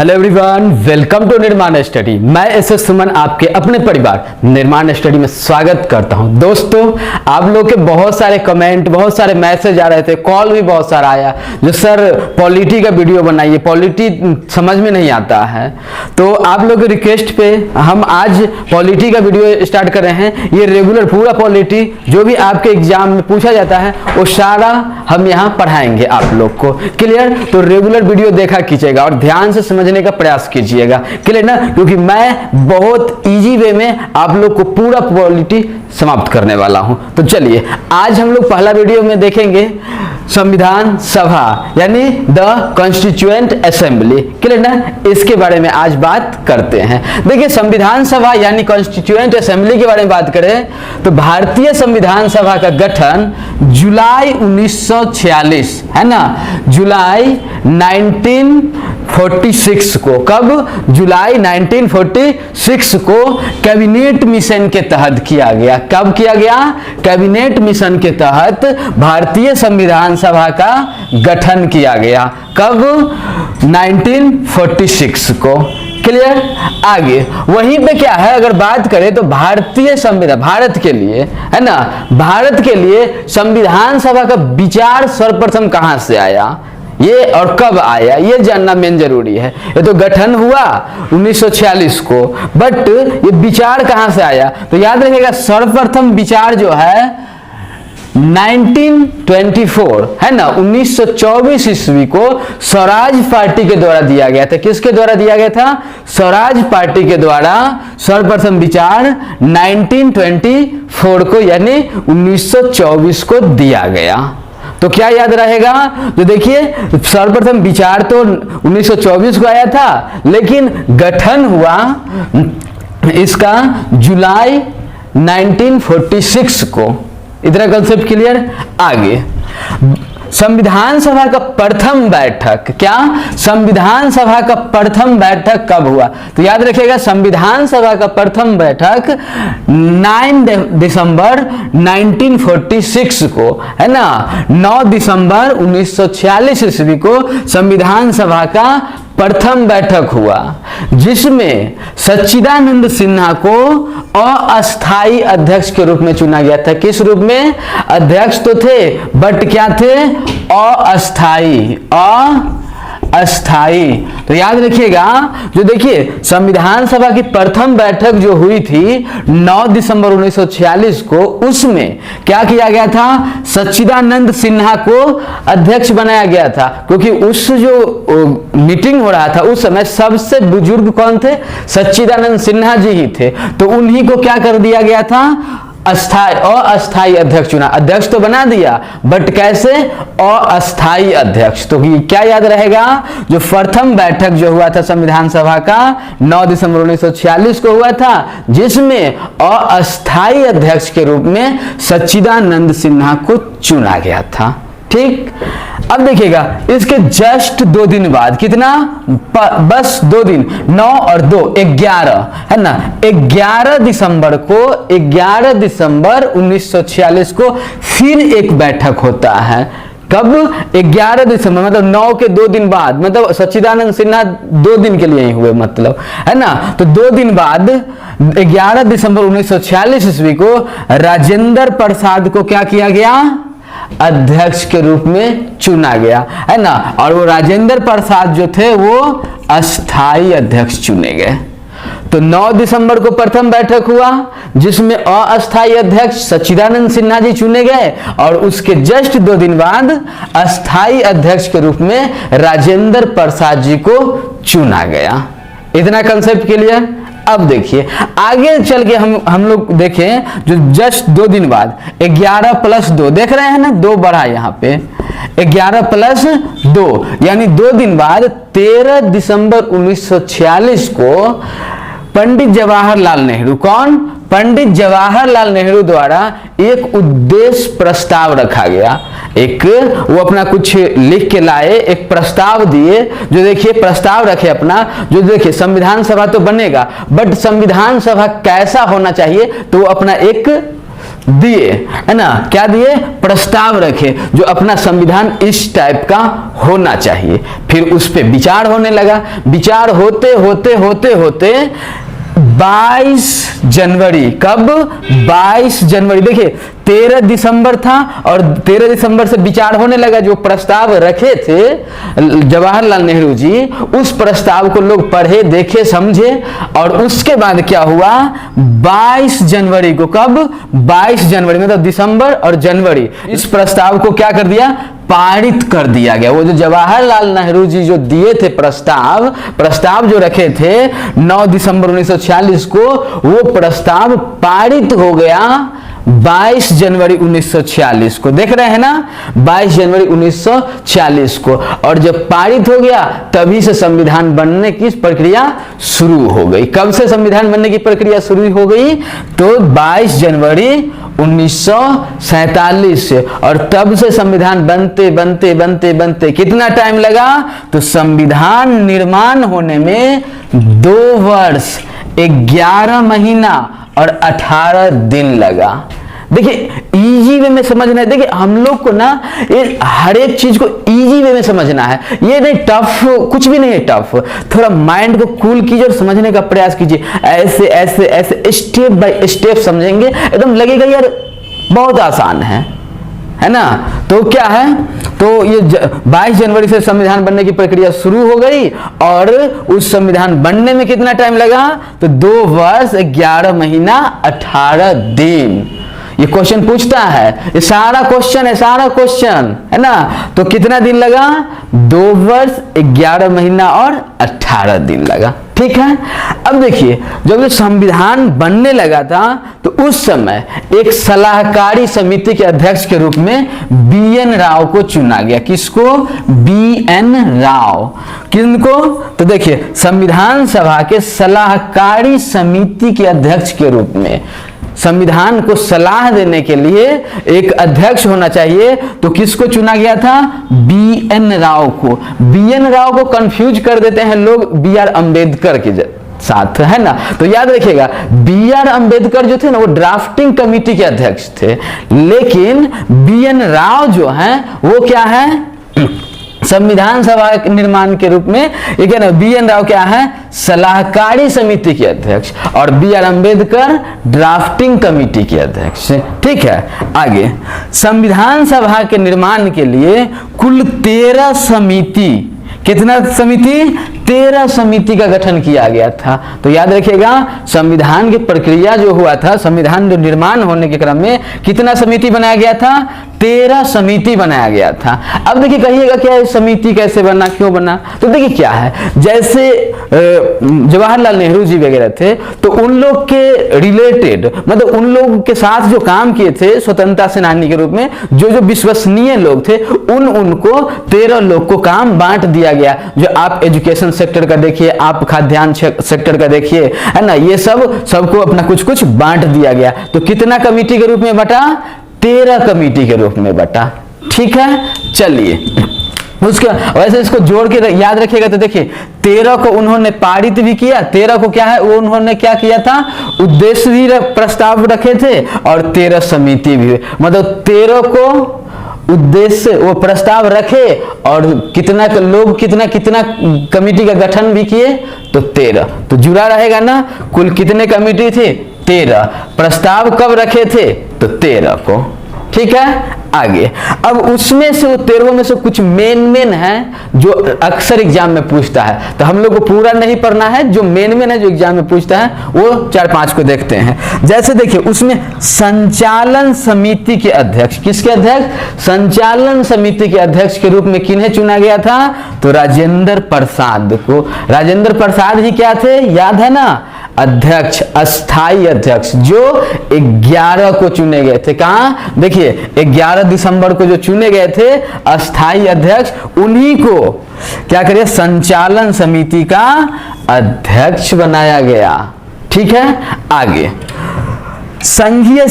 Hello everyone, welcome to निर्माण study. मैं S सुमन आपके अपने परिवार निर्माण स्टडी में स्वागत करता हूं। दोस्तों, आप लोग के बहुत सारे कमेंट, बहुत सारे मैसेज आ रहे थे, कॉल भी बहुत सारा आया जो सर पॉलिटी का वीडियो बनाइए, पॉलिटी समझ में नहीं आता है। तो आप लोग के रिक्वेस्ट पे हम आज पॉलिटी का वीडियो स्टार्ट कर रहे हैं। ये रेगुलर पूरा पॉलिटी जो भी आपके एग्जाम में पूछा जाता है वो सारा हम यहाँ पढ़ाएंगे आप लोग को। क्लियर? तो रेगुलर वीडियो देखा कीजिएगा और ध्यान से समझने का प्रयास कीजिएगा। क्लियर ना? क्योंकि मैं बहुत इजी वे में आप लोग को पूरा पॉलिटी समाप्त करने वाला हूं। तो चलिए, आज हम लोग पहला वीडियो में देखेंगे संविधान सभा यानी द कॉन्स्टिट्यूएंट असेंबली। क्लियर ना? इसके बारे में आज बात करते हैं। देखिए, संविधान सभा यानी कॉन्स्टिट्यूएंट असेंबली के बारे में बात करें तो भारतीय संविधान सभा का गठन जुलाई 1946 है ना, जुलाई 1946 को, कब? जुलाई 1946 को कैबिनेट मिशन के तहत किया गया। कब किया गया? कैबिनेट मिशन के तहत भारतीय संविधान सभा का गठन किया गया। कब? 1946 को। क्लियर? आगे वहीं पे क्या है, अगर बात करें तो भारतीय संविधान, भारत के लिए है ना, भारत के लिए संविधान सभा का विचार सर्वप्रथम कहां से आया ये और कब आया ये जानना मेन जरूरी है। ये तो गठन हुआ 1946 को, बट ये विचार कहां से आया? तो याद रखिएगा, सर्वप्रथम विचार जो है 1924 है ना, 1924 ईस्वी को स्वराज पार्टी के द्वारा दिया गया था। किसके द्वारा दिया गया था? स्वराज पार्टी के द्वारा सर्वप्रथम विचार 1924 को यानी 1924 को दिया गया। तो क्या याद रहेगा? तो देखिए, सर्वप्रथम विचार तो 1924 को आया था, लेकिन गठन हुआ इसका जुलाई 1946 को। इतना कंसेप्ट क्लियर? आगे संविधान सभा का प्रथम बैठक, क्या संविधान सभा का प्रथम बैठक कब हुआ? तो याद रखिएगा, संविधान सभा का प्रथम बैठक 9 दिसंबर 1946 को है ना, 9 दिसंबर 1946 ईस्वी को संविधान सभा का प्रथम बैठक हुआ, जिसमें सच्चिदानंद सिन्हा को अस्थायी अध्यक्ष के रूप में चुना गया था। किस रूप में? अध्यक्ष तो थे बट क्या थे? अस्थायी, अस्थायी। तो याद रखिएगा, जो देखिए संविधान सभा की प्रथम बैठक जो हुई थी 9 दिसंबर 1946 को, उसमें क्या किया गया था? सच्चिदानंद सिन्हा को अध्यक्ष बनाया गया था, क्योंकि उस जो मीटिंग हो रहा था उस समय सबसे बुजुर्ग कौन थे? सच्चिदानंद सिन्हा जी ही थे। तो उन्हीं को क्या कर दिया गया था? अस्थायी अध्यक्ष चुना। अध्यक्ष तो बना दिया बट कैसे? अस्थायी अध्यक्ष। तो क्या याद रहेगा? जो प्रथम बैठक जो हुआ था संविधान सभा का 9 दिसंबर 1946 को हुआ था, जिसमें अस्थायी अध्यक्ष के रूप में सच्चिदानंद सिन्हा को चुना गया था। ठीक? अब देखिएगा, इसके जस्ट 2 दिन बाद, कितना? बस 2 दिन, 9 और 2 11 है ना, 11 दिसंबर को, 11 दिसंबर 1946 को फिर एक बैठक होता है। कब? 11 दिसंबर, मतलब 9 के 2 दिन बाद, मतलब सच्चिदानंद सिन्हा 2 दिन के लिए ही हुए, मतलब है ना। तो 2 दिन बाद 11 दिसंबर 1946 ईस्वी को राजेंद्र प्रसाद को क्या किया गया? अध्यक्ष के रूप में चुना गया है ना, और वो राजेंद्र प्रसाद जो थे वो अस्थायी अध्यक्ष चुने गए। तो 9 दिसंबर को प्रथम बैठक हुआ, जिसमें अस्थायी अध्यक्ष सच्चिदानंद सिन्हा जी चुने गए, और उसके जस्ट 2 दिन बाद अस्थायी अध्यक्ष के रूप में राजेंद्र प्रसाद जी को चुना गया। इतना कंसेप्ट क्लियर? अब देखिए, आगे चल के हम लोग देखें, जो जस्ट 2 दिन बाद 11 + 2 देख रहे हैं ना, 2 बढ़ा यहाँ पे, 11 + 2 यानी 2 दिन बाद 13 दिसंबर 1946 को पंडित जवाहरलाल नेहरू, कौन? पंडित जवाहरलाल नेहरू द्वारा एक उद्देश्य प्रस्ताव रखा गया। एक वो अपना कुछ लिख के लाए, एक प्रस्ताव दिए, जो देखिए प्रस्ताव रखे अपना, जो देखिए संविधान सभा तो बनेगा बट संविधान सभा कैसा होना चाहिए, तो वो अपना एक दिए, है ना, क्या दिए, प्रस्ताव रखे जो अपना संविधान इस टाइप का होना चाहिए। फिर उस पे विचार होने लगा। विचार होते होते होते होते 22 जनवरी, कब, 22 जनवरी, देखिए 13 दिसंबर था और 13 दिसंबर से विचार होने लगा। जो प्रस्ताव रखे थे जवाहरलाल नेहरू जी, उस प्रस्ताव को लोग पढ़े, देखे, समझे और उसके बाद क्या हुआ, 22 जनवरी को, कब, 22 जनवरी मतलब दिसंबर और जनवरी, इस प्रस्ताव को क्या कर दिया, पारित कर दिया गया। वो जो जवाहरलाल नेहरू जी जो दिए थे प्रस्ताव जो रखे थे 9 दिसंबर 1946 को, वो प्रस्ताव पारित हो गया 22 जनवरी 1946 को। देख रहे हैं ना, 22 जनवरी 1946 को। और जब पारित हो गया तभी से संविधान बनने की प्रक्रिया शुरू हो गई। कब से संविधान बनने की प्रक्रिया शुरू हो गई, तो 22 जनवरी 1947 से। और तब से संविधान बनते बनते बनते बनते कितना टाइम लगा, तो संविधान निर्माण होने में 2 वर्ष 11 महीना और 18 दिन लगा। देखिए इजी वे में समझना है। देखिए हम लोग को ना ये हर एक चीज को इजी वे में समझना है, ये नहीं टफ, कुछ भी नहीं है टफ। थोड़ा माइंड को कूल कीजिए और समझने का प्रयास कीजिए। ऐसे ऐसे ऐसे स्टेप बाय स्टेप समझेंगे, एकदम लगेगा यार बहुत आसान है ना। तो क्या है, तो ये 22 जनवरी से संविधान बनने की प्रक्रिया शुरू हो गई और उस संविधान बनने में कितना टाइम लगा, तो 2 वर्ष 11 महीना 18 दिन। ये क्वेश्चन पूछता है, ये सारा क्वेश्चन है ना। तो कितना दिन लगा, 2 वर्ष 11 महीना और 18 दिन लगा। ठीक है। अब देखिए जब ये संविधान बनने लगा था तो उस समय एक सलाहकारी समिति के अध्यक्ष के रूप में BN राव को चुना गया। किसको, BN राव। किनको, तो देखिए संविधान सभा के सलाहकारी समिति के अध्यक्ष के रूप में, संविधान को सलाह देने के लिए एक अध्यक्ष होना चाहिए, तो किसको चुना गया था, BN राव को। BN राव को कंफ्यूज कर देते हैं लोग BR अम्बेडकर के साथ, है ना। तो याद रखिएगा BR अम्बेडकर जो थे ना वो ड्राफ्टिंग कमेटी के अध्यक्ष थे, लेकिन BN राव जो हैं वो क्या है, संविधान सभा निर्माण के रूप में, ये क्या ना, BN राव क्या है, सलाहकारी समिति के अध्यक्ष और BR अम्बेडकर ड्राफ्टिंग कमेटी के अध्यक्ष। ठीक है। आगे संविधान सभा के निर्माण के लिए कुल 13 समिति, कितना समिति, 13 समिति का गठन किया गया था। तो याद रखिएगा संविधान की प्रक्रिया जो हुआ था, संविधान जो निर्माण होने के क्रम में कितना समिति बनाया गया था, 13 समिति बनाया गया था। अब देखिए कहिएगा क्या समिति कैसे बना, क्यों बना, तो देखिए क्या है, जैसे जवाहरलाल नेहरू जी वगैरह थे तो उन लोग के रिलेटेड, मतलब उन लोग के साथ जो काम किए थे स्वतंत्रता सेनानी के रूप में, जो विश्वसनीय लोग थे, उनको 13 लोग को काम बांट दिया गया। जो आप एजुकेशन सेक्टर का देखिए, आप खाद्यान्न सेक्टर का देखिए, है ना, ये सबको अपना कुछ कुछ बांट दिया गया। तो कितना कमेटी के रूप में बटा, 13 कमेटी के रूप में बटा। ठीक है। चलिए उसका वैसे इसको जोड़ के याद रखिएगा। तो देखिए 13 को उन्होंने पारित भी किया, 13 को क्या है, वो उन्होंने क्या किया था, उद्देश्य भी प्रस्ताव रखे थे और 13 समिति भी, मतलब 13 को उद्देश्य वो प्रस्ताव रखे और कितना लोग कितना कमेटी का गठन भी किए, तो 13। तो जुड़ा रहेगा ना, कुल कितने कमेटी थे, 13। प्रस्ताव कब रखे थे, तो 13 को। ठीक है। आगे अब उसमें से वो 13 में से कुछ मेन है जो अक्सर एग्जाम में पूछता है, तो हम लोग को पूरा नहीं पढ़ना है, जो मेन है जो एग्जाम में पूछता है वो 4-5 को देखते हैं। जैसे देखिए उसमें संचालन समिति के अध्यक्ष, किसके अध्यक्ष, संचालन समिति के अध्यक्ष के रूप में किन्हें चुना गया था, तो राजेंद्र प्रसाद को। राजेंद्र प्रसाद जी क्या थे, याद है ना, अध्यक्ष, अस्थाई अध्यक्ष, जो 11 को चुने गए थे। कहां, देखिए 11 दिसंबर को जो चुने गए थे अस्थाई अध्यक्ष, उन्हीं को क्या करिए, संचालन समिति का अध्यक्ष बनाया गया। ठीक है। आगे संघीय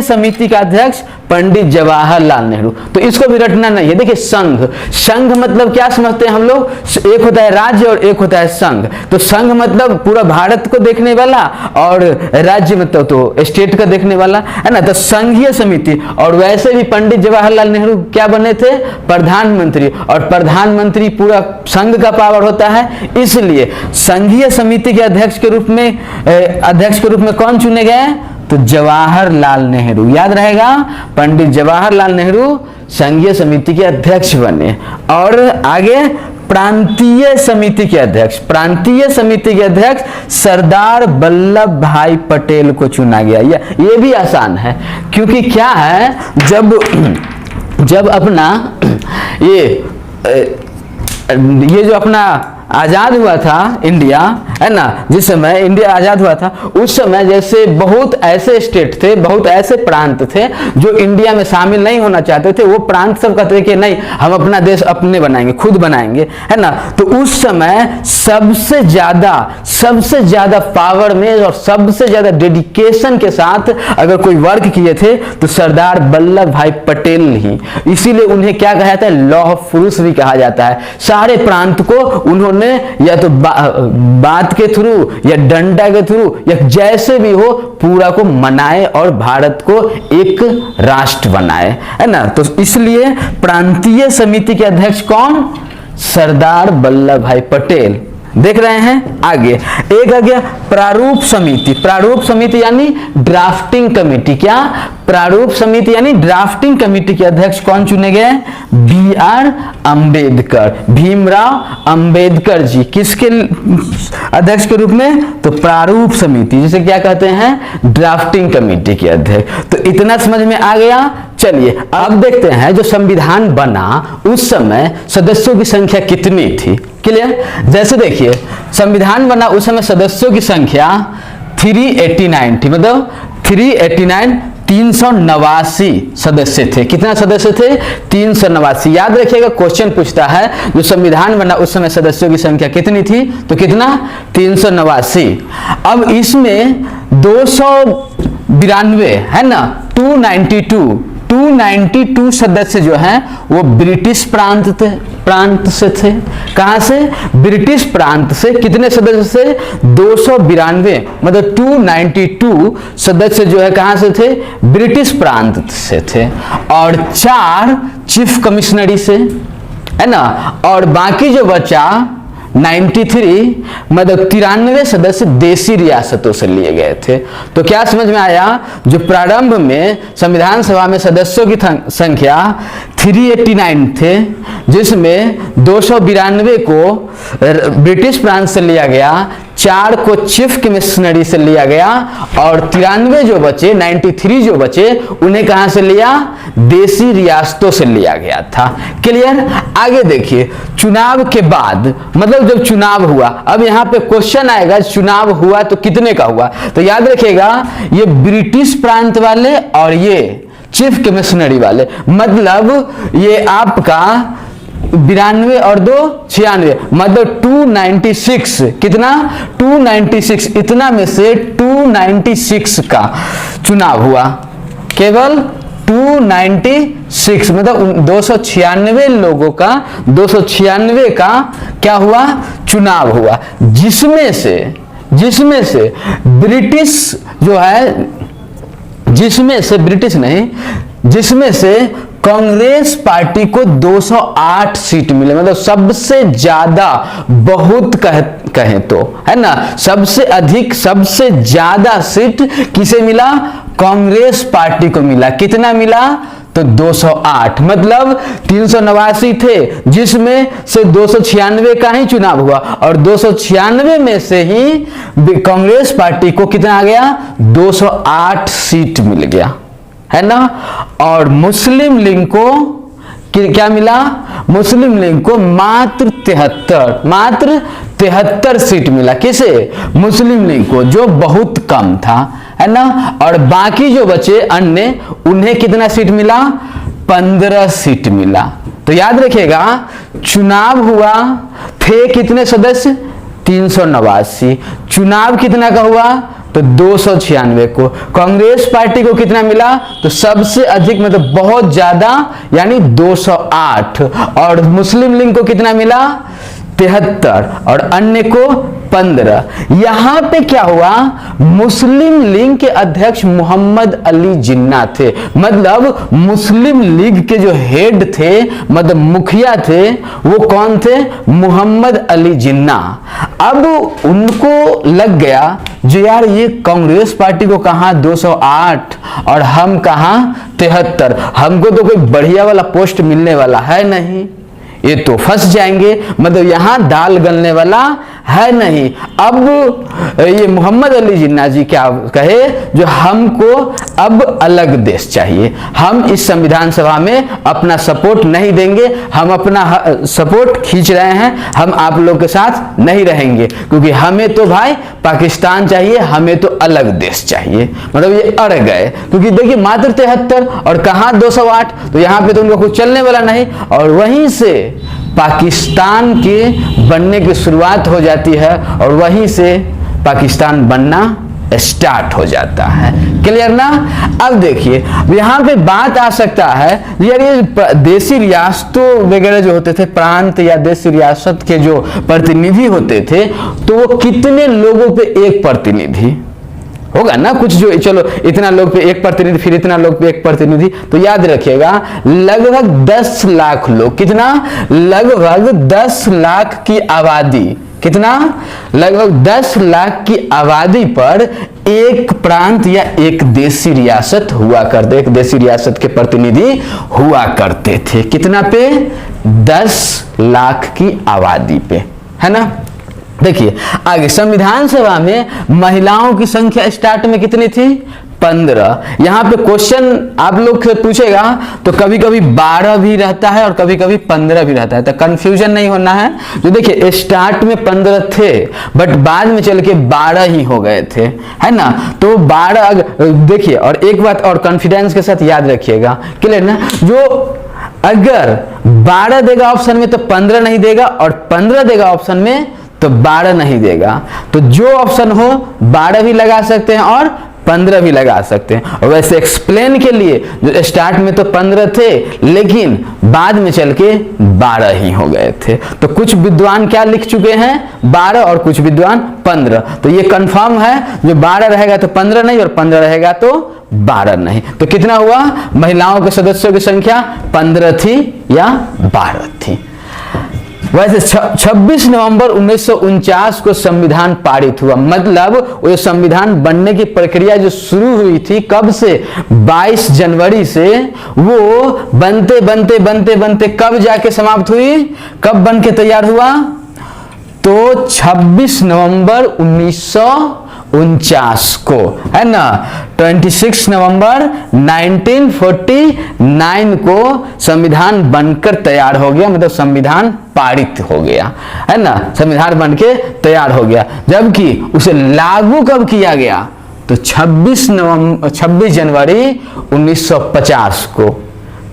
समिति का अध्यक्ष पंडित जवाहरलाल नेहरू। तो इसको भी रटना नहीं है। देखिए संघ मतलब क्या समझते हैं हम लोग, एक होता है राज्य और एक होता है संघ। तो संघ मतलब पूरा भारत को देखने वाला और राज्य मतलब तो स्टेट का देखने वाला, है ना। तो संघीय समिति, और वैसे भी पंडित जवाहरलाल नेहरू क्या बने थे, प्रधानमंत्री, और प्रधानमंत्री पूरा संघ का पावर होता है। इसलिए संघीय समिति के अध्यक्ष के रूप में कौन चुने गए, तो जवाहरलाल नेहरू। याद रहेगा, पंडित जवाहरलाल नेहरू संघीय समिति के अध्यक्ष बने। और आगे प्रांतीय समिति के अध्यक्ष सरदार वल्लभ भाई पटेल को चुना गया। ये भी आसान है, क्योंकि क्या है, जब अपना ये जो अपना आजाद हुआ था इंडिया, है ना, जिस समय इंडिया आजाद हुआ था उस समय जैसे बहुत ऐसे स्टेट थे, बहुत ऐसे प्रांत थे जो इंडिया में शामिल नहीं होना चाहते थे। वो प्रांत सब कहते थे कि नहीं, हम अपना देश अपने बनाएंगे, खुद बनाएंगे, है ना। तो उस समय सबसे ज्यादा पावर में और सबसे ज्यादा डेडिकेशन के साथ अगर कोई वर्क किए थे तो सरदार वल्लभ भाई पटेल ही। इसीलिए उन्हें क्या कहा जाता है, लौह पुरुष भी कहा जाता है। सारे प्रांत को उन्होंने या तो बात के थ्रू या डंडा के थ्रू या जैसे भी हो पूरा को मनाए और भारत को एक राष्ट्र बनाए, है ना। तो इसलिए प्रांतीय समिति के अध्यक्ष कौन, सरदार वल्लभ भाई पटेल। देख रहे हैं आगे, एक आ गया प्रारूप समिति यानी ड्राफ्टिंग कमेटी। क्या, प्रारूप समिति यानी ड्राफ्टिंग कमेटी के अध्यक्ष कौन चुने गए, BR अंबेडकर, भीमराव अंबेडकर जी। किसके अध्यक्ष के रूप में, तो प्रारूप समिति, जिसे क्या कहते हैं, ड्राफ्टिंग कमेटी के अध्यक्ष। तो इतना समझ में आ गया। चलिए अब देखते हैं जो संविधान बना उस समय सदस्यों की संख्या कितनी थी। क्लियर, जैसे देखिए संविधान बना उस समय सदस्यों की संख्या 389 थी, मतलब 389 सदस्य थे। कितना सदस्य थे, 389। याद रखिएगा, क्वेश्चन पूछता है जो संविधान बना उस समय सदस्यों की संख्या कितनी थी, तो कितना, 389। अब इसमें 292 है ना, 292 सदस्य जो हैं वो ब्रिटिश प्रांत से थे। कहां से, ब्रिटिश प्रांत से। कितने सदस्य से, 292, मतलब 292 सदस्य जो है कहां से थे, ब्रिटिश प्रांत से थे। और 4 चीफ कमिश्नरी से, है ना। और बाकी जो बचा 93 मतलब 93 सदस्य देशी रियासतों से लिए गए थे। तो क्या समझ में आया, जो प्रारंभ में संविधान सभा में सदस्यों की संख्या 389 थे, जिसमें 292 को ब्रिटिश प्रांत से लिया गया, 4 को चीफ कमिश्नरी से लिया गया, और 93 जो बचे, 93 जो बचे, उन्हें कहां से लिया, देशी रियासतों से लिया गया था। क्लियर। आगे देखिए, चुनाव के बाद, मतलब जब चुनाव हुआ, अब यहां पे क्वेश्चन आएगा चुनाव हुआ तो कितने का हुआ। तो याद रखिएगा, ये ब्रिटिश प्रांत वाले और ये चीफ कमिश्नरी वाले, मतलब ये आपका 92 और 2 96, मतलब 296। कितना, 296। इतना में से 296 का चुनाव हुआ, केवल 296, मतलब 296 लोगों का, 296 का क्या हुआ, चुनाव हुआ, जिसमें से ब्रिटिश जो है, जिसमें से कांग्रेस पार्टी को 208 सीट मिले, मतलब सबसे ज्यादा, बहुत कहें तो, है ना, सबसे अधिक, सबसे ज्यादा सीट किसे मिला, कांग्रेस पार्टी को मिला। कितना मिला, तो 208, मतलब 389 थे, जिसमें से 296 का ही चुनाव हुआ, और 296 में से ही कांग्रेस पार्टी को कितना आ गया, 208 सीट मिल गया, है ना। और मुस्लिम लीग को क्या मिला, मुस्लिम लीग को मात्र 73 सीट मिला। किसे, मुस्लिम लीग को, जो बहुत कम था, है ना। और बाकी जो बचे अन्य, उन्हें कितना सीट मिला, 15 सीट मिला। तो याद रखिएगा, चुनाव हुआ, थे कितने सदस्य, 389। चुनाव कितना का हुआ, तो 296 को। कांग्रेस पार्टी को कितना मिला, तो सबसे अधिक मतलब बहुत ज्यादा यानी 208, और मुस्लिम लीग को कितना मिला 73, और अन्य को 15। यहां पे क्या हुआ, मुस्लिम लीग के अध्यक्ष मोहम्मद अली जिन्ना थे, मतलब मुस्लिम लीग के जो हेड थे, मतलब मुखिया थे, वो कौन थे, मोहम्मद अली जिन्ना। अब उनको लग गया जो यार ये कांग्रेस पार्टी को कहां 208 और हम कहां 73, हमको तो कोई बढ़िया वाला पोस्ट मिलने वाला है नहीं, ये तो फंस जाएंगे, मतलब यहां दाल गलने वाला है नहीं। अब ये मोहम्मद अली जिन्ना जी क्या कहे, जो हमको अब अलग देश चाहिए, हम इस संविधान सभा में अपना सपोर्ट नहीं देंगे, हम अपना सपोर्ट खींच रहे हैं, हम आप लोग के साथ नहीं रहेंगे, क्योंकि हमें तो भाई पाकिस्तान चाहिए, हमें तो अलग देश चाहिए। मतलब ये अड़ गए, क्योंकि देखिए मात्र 73 और कहां 208, तो यहां पे तो उनको कुछ चलने वाला नहीं, और वहीं से पाकिस्तान के बनने की शुरुआत हो जाती है, और वहीं से पाकिस्तान बनना स्टार्ट हो जाता है। क्लियर ना। अब देखिए यहां पे बात आ सकता है, यार ये देशी रियासतों वगैरह जो होते थे, प्रांत या देशी रियासत के जो प्रतिनिधि होते थे, तो वो कितने लोगों पे एक प्रतिनिधि होगा ना, कुछ जो चलो इतना लोग पे एक प्रतिनिधि, फिर इतना लोग पे एक प्रतिनिधि, तो याद रखिएगा लगभग 10 लाख लोग, कितना, लगभग 10 लाख की आबादी, कितना, लगभग 10 लाख की आबादी पर एक प्रांत या एक देशी रियासत हुआ करते, एक देशी रियासत के प्रतिनिधि हुआ करते थे। कितना पे, 10 लाख की आबादी पे, है ना। देखिए आगे, संविधान सभा में महिलाओं की संख्या स्टार्ट में कितनी थी, 15। यहां पे क्वेश्चन आप लोग से पूछेगा तो कभी कभी 12 भी रहता है और कभी कभी 15 भी रहता है, तो कंफ्यूजन नहीं होना है। जो देखिए स्टार्ट में 15 थे, बट बाद में चल के 12 ही हो गए थे, है ना। तो 12 देखिए, और एक बात और कॉन्फिडेंस के साथ याद रखिएगा, क्लियर ना, जो अगर 12 देगा ऑप्शन में तो 15 नहीं देगा, और 15 देगा ऑप्शन में तो 12 नहीं देगा। तो जो ऑप्शन हो 12 भी लगा सकते हैं और 15 भी लगा सकते हैं। और वैसे एक्सप्लेन के लिए जो स्टार्ट में तो 15 थे, लेकिन बाद में चल के 12 ही हो गए थे। तो कुछ विद्वान क्या लिख चुके हैं, 12, और कुछ विद्वान 15। तो ये कंफर्म है, जो 12 रहेगा तो 15 नहीं, और 15 रहेगा तो 12 नहीं। तो कितना हुआ, महिलाओं के सदस्यों की संख्या 15 थी या 12 थी। वैसे 26 नवंबर 1949 को संविधान पारित हुआ, मतलब वो संविधान बनने की प्रक्रिया जो शुरू हुई थी कब से, 22 जनवरी से, वो बनते बनते बनते बनते कब जाके समाप्त हुई, कब बन के तैयार हुआ, तो 26 नवंबर 1949 को, है ना। 26 नवंबर 1949 को संविधान बनकर तैयार हो गया, मतलब संविधान पारित हो गया, है ना, संविधान बनके तैयार हो गया। जबकि उसे लागू कब किया गया, तो 26 जनवरी 1950 को।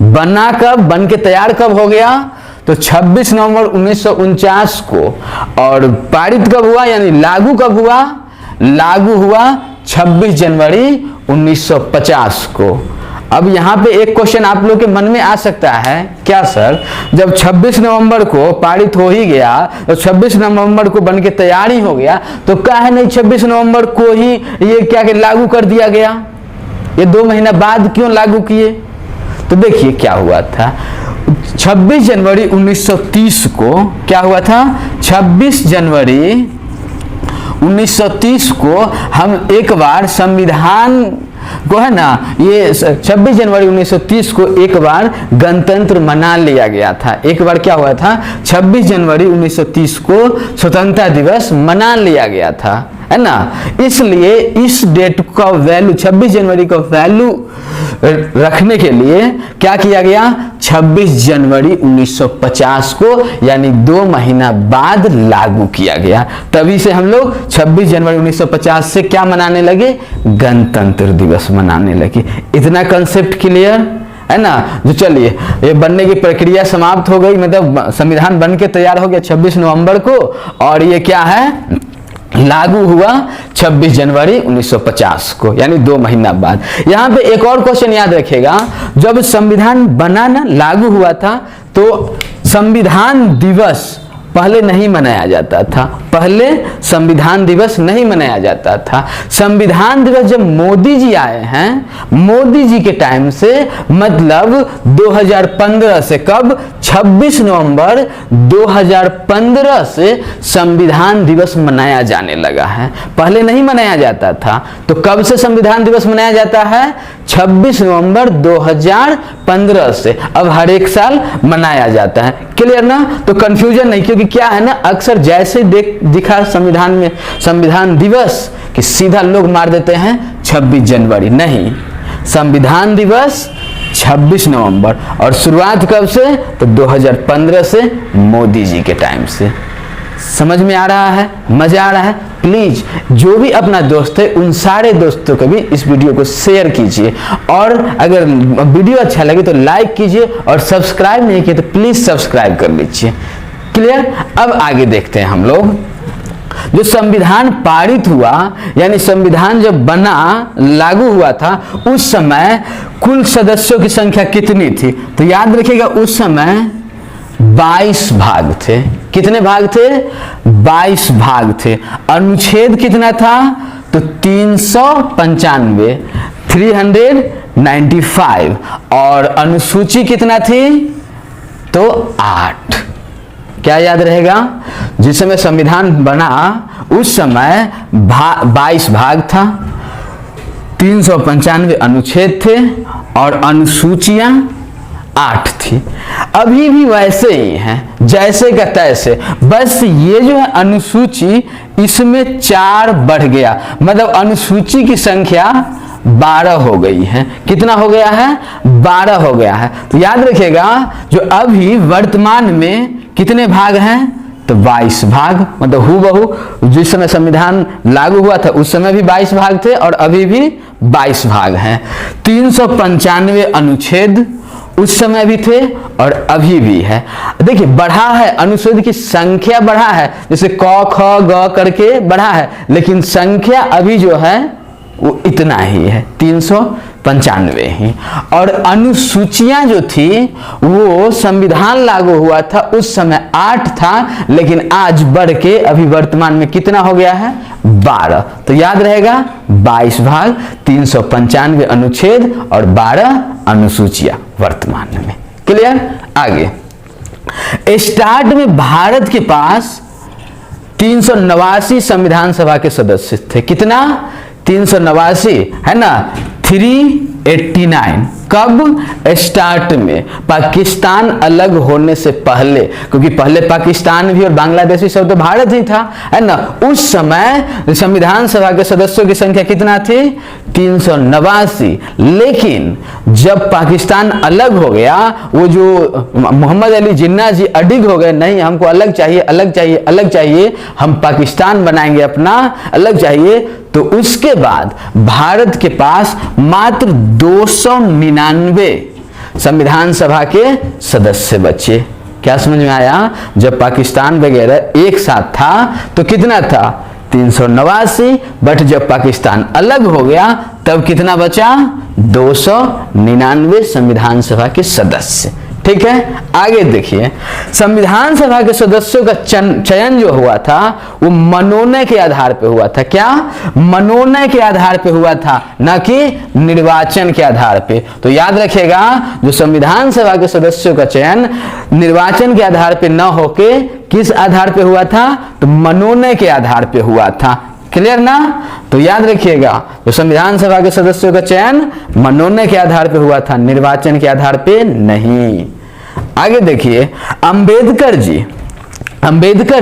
बना कब, बन के तैयार कब हो गया, तो 26 नवंबर 1949 को। और पारित कब हुआ, यानी लागू कब हुआ, लागू हुआ 26 जनवरी 1950 को। अब यहाँ पे एक क्वेश्चन आप लोग के मन में आ सकता है, क्या सर, जब 26 नवंबर को पारित हो ही गया, तो 26 नवंबर को बनके तैयार ही हो गया, तो काहे नहीं 26 नवंबर को ही ये क्या कि लागू कर दिया गया, ये 2 महीना बाद क्यों लागू किए। तो देखिए क्या हुआ था, 26 जनवरी 1930 को क्या हुआ था, 26 जनवरी 1930 को हम एक बार संविधान को, है ना, ये 26 जनवरी 1930 को एक बार गणतंत्र मना लिया गया था। एक बार क्या हुआ था, 26 जनवरी 1930 को स्वतंत्रता दिवस मना लिया गया था, है ना। इसलिए इस डेट का वैल्यू, 26 जनवरी का वैल्यू रखने के लिए क्या किया गया, 26 जनवरी 1950 को, यानी 2 महीना बाद लागू किया गया। तभी से हम लोग 26 जनवरी 1950 से क्या मनाने लगे, गणतंत्र दिवस मनाने लगे। इतना कंसेप्ट क्लियर है ना। जो चलिए ये बनने की प्रक्रिया समाप्त हो गई, मतलब संविधान बन के तैयार हो गया 26 नवंबर को, और ये क्या है, लागू हुआ 26 जनवरी 1950 को, यानी 2 महीना बाद। यहां पे एक और क्वेश्चन याद रखेगा, जब संविधान बना ना, लागू हुआ था, तो संविधान दिवस पहले नहीं मनाया जाता था, पहले संविधान दिवस नहीं मनाया जाता था। संविधान दिवस जब मोदी जी आए हैं, मोदी जी के टाइम से, मतलब 2015 से, कब, 26 नवंबर 2015 से संविधान दिवस मनाया जाने लगा है, पहले नहीं मनाया जाता था। तो कब से संविधान दिवस मनाया जाता है? 26 नवंबर 2015 से। अब हर एक साल मनाया जाता है। क्लियर ना? तो कंफ्यूजन नहीं, क्योंकि क्या है ना, अक्सर जैसे दिखा संविधान में संविधान दिवस कि सीधा लोग मार देते हैं 26 जनवरी। नहीं, संविधान दिवस 26 नवंबर, और शुरुआत कब से? तो 2015 से, मोदी जी के टाइम से। समझ में आ रहा है? मजा आ रहा है? प्लीज जो भी अपना दोस्त है, उन सारे दोस्तों को भी इस वीडियो को शेयर कीजिए, और अगर वीडियो अच्छा लगे तो लाइक कीजिए, और सब्सक्राइब नहीं किए तो प्लीज सब्सक्राइब कर लीजिए। क्लियर? अब आगे देखते हैं हम लोग। जो संविधान पारित हुआ, यानी संविधान जब बना, लागू हुआ था, उस समय कुल सदस्यों की संख्या कितनी थी? तो याद रखिएगा, उस समय 22 भाग थे। कितने भाग थे? 22 भाग थे। अनुच्छेद कितना था? तो 395, 395, और अनुसूची कितना थी? तो 8। क्या याद रहेगा? जिस समय संविधान बना उस समय 22 भाग था, 395 अनुच्छेद थे, और अनुसूचियां 8 थी। अभी भी वैसे ही हैं, जैसे का तैसे, बस ये जो है अनुसूची, इसमें 4 बढ़ गया, मतलब अनुसूची की संख्या 12 हो गई है। कितना हो गया है? 12 हो गया है। तो याद रखिएगा, जो अभी वर्तमान में कितने भाग हैं? तो 22 भाग, मतलब हूबहू जिस समय संविधान लागू हुआ था उस समय भी 22 भाग थे, और अभी भी 22 भाग हैं। 395 अनुच्छेद उस समय भी थे और अभी भी है। देखिए, बढ़ा है, अनुच्छेद की संख्या बढ़ा है, जैसे क ख ग करके बढ़ा है, लेकिन संख्या अभी जो है वो इतना ही है, 395 ही। और अनुसूचियां जो थी, वो संविधान लागू हुआ था उस समय 8 था, लेकिन आज बढ़ के अभी वर्तमान में कितना हो गया है? 12। तो याद रहेगा, 22 भाग, 395 अनुच्छेद और 12 अनुसूचियां वर्तमान में। क्लियर? आगे स्टार्ट में भारत के पास 389 संविधान सभा के सदस्य थे। कितना? 389 है ना, 389। कब? स्टार्ट में, पाकिस्तान अलग होने से पहले, क्योंकि पहले पाकिस्तान भी और बांग्लादेश भी सब तो भारत ही था, है ना। उस समय संविधान सभा के सदस्यों की संख्या कितना थी? 389। लेकिन जब पाकिस्तान अलग हो गया, वो जो मोहम्मद अली जिन्ना जी अडिग हो गए, नहीं हमको अलग चाहिए, अलग चाहिए, अलग चाहिए, हम पाकिस्तान बनाएंगे अपना, अलग चाहिए, तो उसके बाद भारत के पास मात्र 299 संविधान सभा के सदस्य बचे। क्या समझ में आया? जब पाकिस्तान वगैरह एक साथ था तो कितना था? 389, बट जब पाकिस्तान अलग हो गया तब कितना बचा? 299 संविधान सभा के सदस्य। ठीक है, आगे देखिए, संविधान सभा के सदस्यों का चयन जो हुआ था वो मनोनय के आधार पे हुआ था। क्या? मनोनय के आधार पे हुआ था, ना कि निर्वाचन के आधार पे। तो याद रखिएगा, जो संविधान सभा के सदस्यों का चयन निर्वाचन के आधार पे न होके किस आधार पे हुआ था? तो मनोनय के आधार पे हुआ था। क्लियर ना? तो याद रखिएगा, जो संविधान सभा के सदस्यों का चयन मनोनय के आधार पे हुआ था, निर्वाचन के आधार पे नहीं। आगे देखिए, अंबेडकर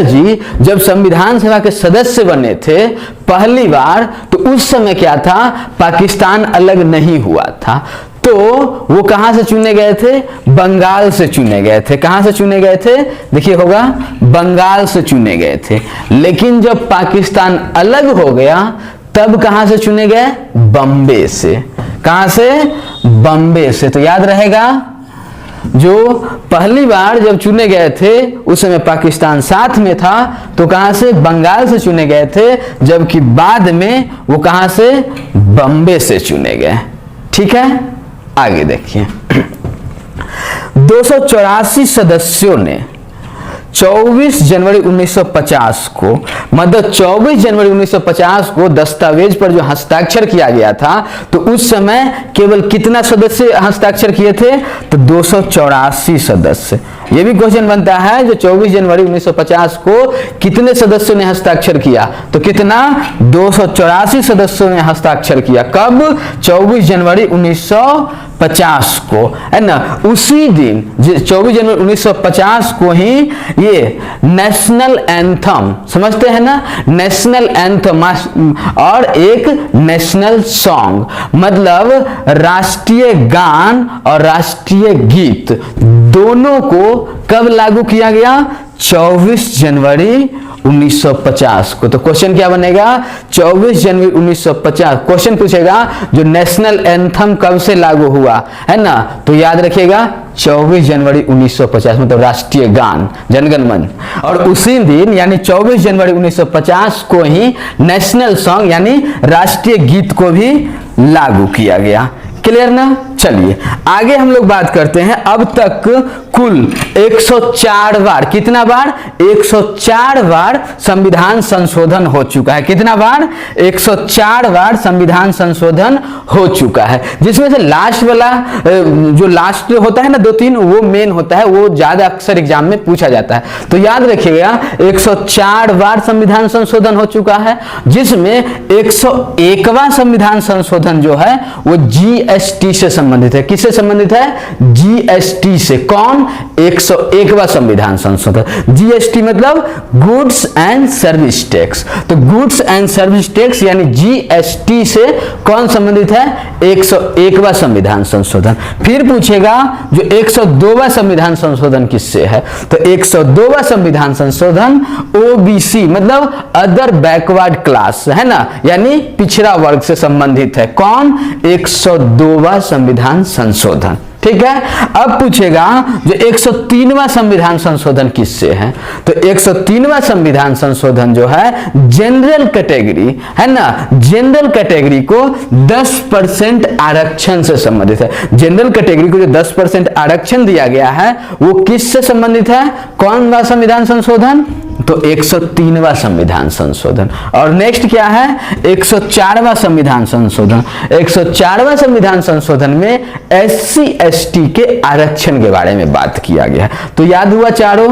जी जब संविधान सभा के सदस्य बने थे पहली बार, तो उस समय क्या था? पाकिस्तान अलग नहीं हुआ था, तो वो कहां से चुने गए थे? बंगाल से चुने गए थे। कहां से चुने गए थे? देखिए होगा, बंगाल से चुने गए थे। लेकिन जब पाकिस्तान अलग हो गया तब कहां से चुने गए? बम्बे से। कहां से? बम्बे से। तो याद रहेगा, जो पहली बार जब चुने गए थे उस समय पाकिस्तान साथ में था, तो कहां से, बंगाल से चुने गए थे, जबकि बाद में वो कहां से, बॉम्बे से चुने गए। ठीक है, आगे देखिए। 284 सदस्यों ने 24 जनवरी 1950 को, मतलब 24 जनवरी 1950 को दस्तावेज पर जो हस्ताक्षर किया गया था, तो उस समय केवल कितना सदस्य हस्ताक्षर किए थे, तो 284 सदस्य। ये भी क्वेश्चन बनता है, जो 24 जनवरी 1950 को कितने सदस्यों ने हस्ताक्षर किया, तो कितना, 284 सदस्यों ने हस्ताक्षर किया। कब, 24 जनवरी 1950 को, है ना। उसी दिन 24 जनवरी 1950 को ही ये नेशनल एंथम, समझते हैं ना, नेशनल एंथम और एक नेशनल सॉन्ग, मतलब राष्ट्रीय गान और राष्ट्रीय गीत दोनों को कब लागू किया गया, 24 जनवरी 1950 को। तो क्वेश्चन क्या बनेगा, 24 जनवरी 1950। क्वेश्चन पूछेगा जो नेशनल एंथम कब से लागू हुआ, है ना, तो याद रखिएगा 24 जनवरी 1950, मतलब राष्ट्रीय गान जनगण मन। और उसी दिन यानी 24 जनवरी 1950 को ही नेशनल सॉन्ग यानी राष्ट्रीय गीत को भी लागू किया गया। क्लियर ना। चलिए आगे हम लोग बात करते हैं। अब तक कुल 104 बार, कितना बार, 104 बार संविधान संशोधन हो चुका है। कितना बार, 104 बार संविधान संशोधन हो चुका है, जिसमें से लास्ट वाला जो लास्ट होता है ना 2-3, वो मेन होता है, वो ज्यादा अक्सर एग्जाम में पूछा जाता है। तो याद रखिएगा 104 बार संविधान संशोधन हो चुका है, जिसमें 101वां संविधान संशोधन जो है वो जीएसटी से संबंधित है। किससे संबंधित है, जीएसटी से। कौन, 101वां संविधान संशोधन। जीएसटी मतलब गुड्स एंड सर्विस टैक्स, तो गुड्स एंड सर्विस टैक्स यानी जीएसटी से कौन संबंधित है, 101वां संविधान संशोधन। फिर पूछेगा जो 102वां संविधान संशोधन किससे है, तो 102वां संविधान संशोधन ओबीसी मतलब अदर बैकवर्ड क्लास, है ना, यानी पिछड़ा वर्ग से संबंधित है। कौन, 102वां संविधान संशोधन। ठीक है। अब पूछेगा जो 103वां संविधान संशोधन किससे है, तो 103वां संविधान संशोधन जो है जनरल कैटेगरी, है ना, जनरल कैटेगरी को 10% आरक्षण से संबंधित है। जनरल कैटेगरी को जो 10% आरक्षण दिया गया है वो किससे संबंधित है, कौन सा संविधान संशोधन, तो 103वां संविधान संशोधन। और नेक्स्ट क्या है, 104वां संविधान संशोधन। 104वां संविधान संशोधन में SC ST के आरक्षण के बारे में बात किया गया है। तो याद हुआ चारों।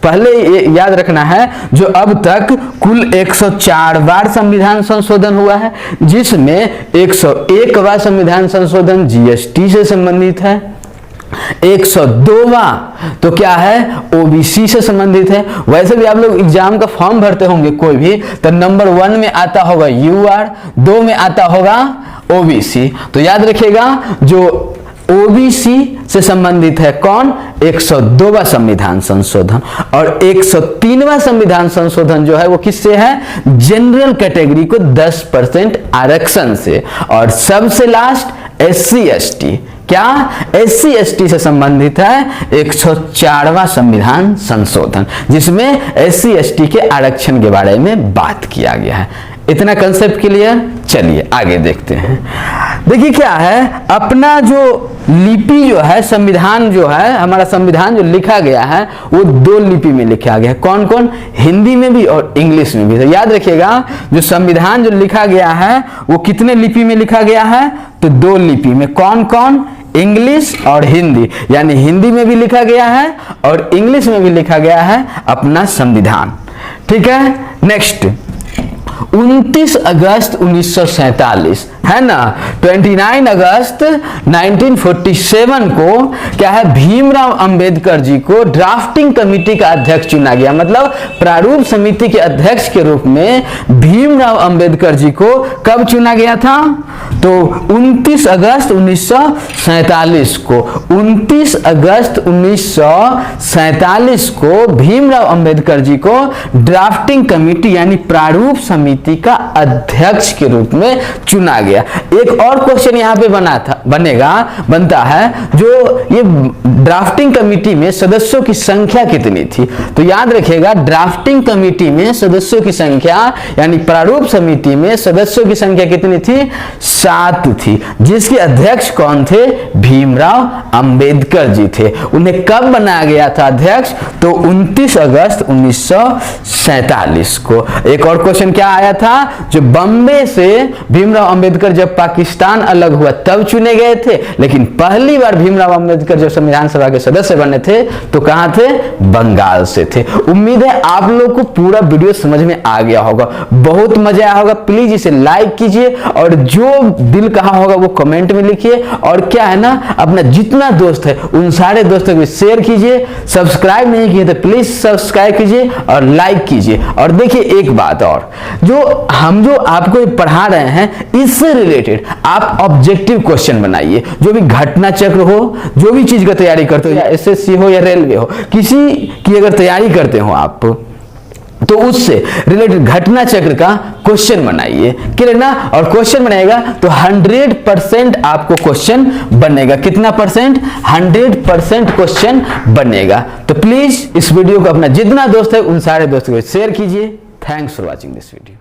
पहले ये याद रखना है जो अब तक कुल 104 बार संविधान संशोधन हुआ है, जिसमें 101वां संविधान संशोधन जीएसटी से संबंधित है, 102वां तो क्या है, ओबीसी से संबंधित है। वैसे भी आप लोग एग्जाम का फॉर्म भरते होंगे कोई भी, तो नंबर 1 में आता होगा यूआर, 2 में आता होगा ओबीसी। तो याद रखिएगा जो ओबीसी से संबंधित है कौन, 102वां संविधान संशोधन। और 103वां संविधान संशोधन जो है वो किससे है, जनरल कैटेगरी को 10% आरक्षण से। और सबसे लास्ट SC ST, क्या, SC ST से संबंधित है 104वां संविधान संशोधन, जिसमें SC ST के आरक्षण के बारे में बात किया गया है। इतना कंसेप्ट क्लियर। चलिए आगे देखते हैं। देखिए क्या है, अपना जो लिपि जो है, संविधान जो है, हमारा संविधान जो लिखा गया है वो 2 लिपि में लिखा गया है। कौन कौन, हिंदी में भी और इंग्लिश में भी। तो याद रखिएगा जो संविधान जो लिखा गया है वो कितने लिपि में लिखा गया है, तो 2 लिपि में। कौन कौन, इंग्लिश और हिंदी, यानी हिंदी में भी लिखा गया है और इंग्लिश में भी लिखा गया है अपना संविधान। ठीक है। नेक्स्ट 29 अगस्त 1947, है ना, 29 अगस्त 1947 को क्या है, भीमराव अंबेडकर जी को ड्राफ्टिंग कमेटी का अध्यक्ष चुना गया। मतलब प्रारूप समिति के अध्यक्ष के रूप में भीमराव अंबेडकर जी को कब चुना गया था, तो 29 अगस्त 1947 को। 29 अगस्त 1947 को भीमराव अंबेडकर जी को ड्राफ्टिंग कमेटी यानी प्रारूप समिति का अध्यक्ष के रूप में चुना गया। एक और क्वेश्चन यहाँ पे बनता है, जो ये ड्राफ्टिंग कमेटी में सदस्यों की संख्या कितनी थी। तो याद रखिएगा, ड्राफ्टिंग कमेटी में सदस्यों की संख्या यानी प्रारूप समिति में सदस्यों की संख्या कितनी थी, 7 थी, जिसके अध्यक्ष कौन थे, भीमराव अंबेडकर जी थे। उन्हें कब बनाया गया था अध्यक्ष, तो 29 अगस्त 1947 को। एक और क्वेश्चन क्या आया था, जो बॉम्बे से भीमराव अंबेडकर जब पाकिस्तान अलग हुआ तब चुने गए थे, लेकिन पहली बार भीमराव अंबेडकर जब संविधान सभा के सदस्य बने थे तो कहां थे, बंगाल से थे। उम्मीद है आप लोग को पूरा वीडियो समझ में आ गया होगा, बहुत मजा आया होगा। प्लीज इसे लाइक कीजिए और जो दिल कहा होगा वो कमेंट में लिखिए, और क्या है ना, अपना जितना दोस्त है उन सारे दोस्तों को शेयर कीजिए। सब्सक्राइब नहीं किए तो प्लीज सब्सक्राइब कीजिए और लाइक कीजिए। और देखिए एक बात और, जो आपको पढ़ा रहे हैं इससे रिलेटेड आप ऑब्जेक्टिव क्वेश्चन बनाइए। जो भी घटना चक्र हो, जो भी चीज का तैयारी करते हो, या एसएससी हो या रेलवे हो, किसी की अगर तैयारी करते हो आप, तो उससे रिलेटेड घटना चक्र का क्वेश्चन बनाइए, क्लियर ना। और क्वेश्चन बनाएगा तो 100% आपको क्वेश्चन बनेगा। कितना परसेंट, 100% क्वेश्चन बनेगा। तो प्लीज इस वीडियो को अपना जितना दोस्त है उन सारे दोस्तों को शेयर कीजिए। Thanks for watching this video.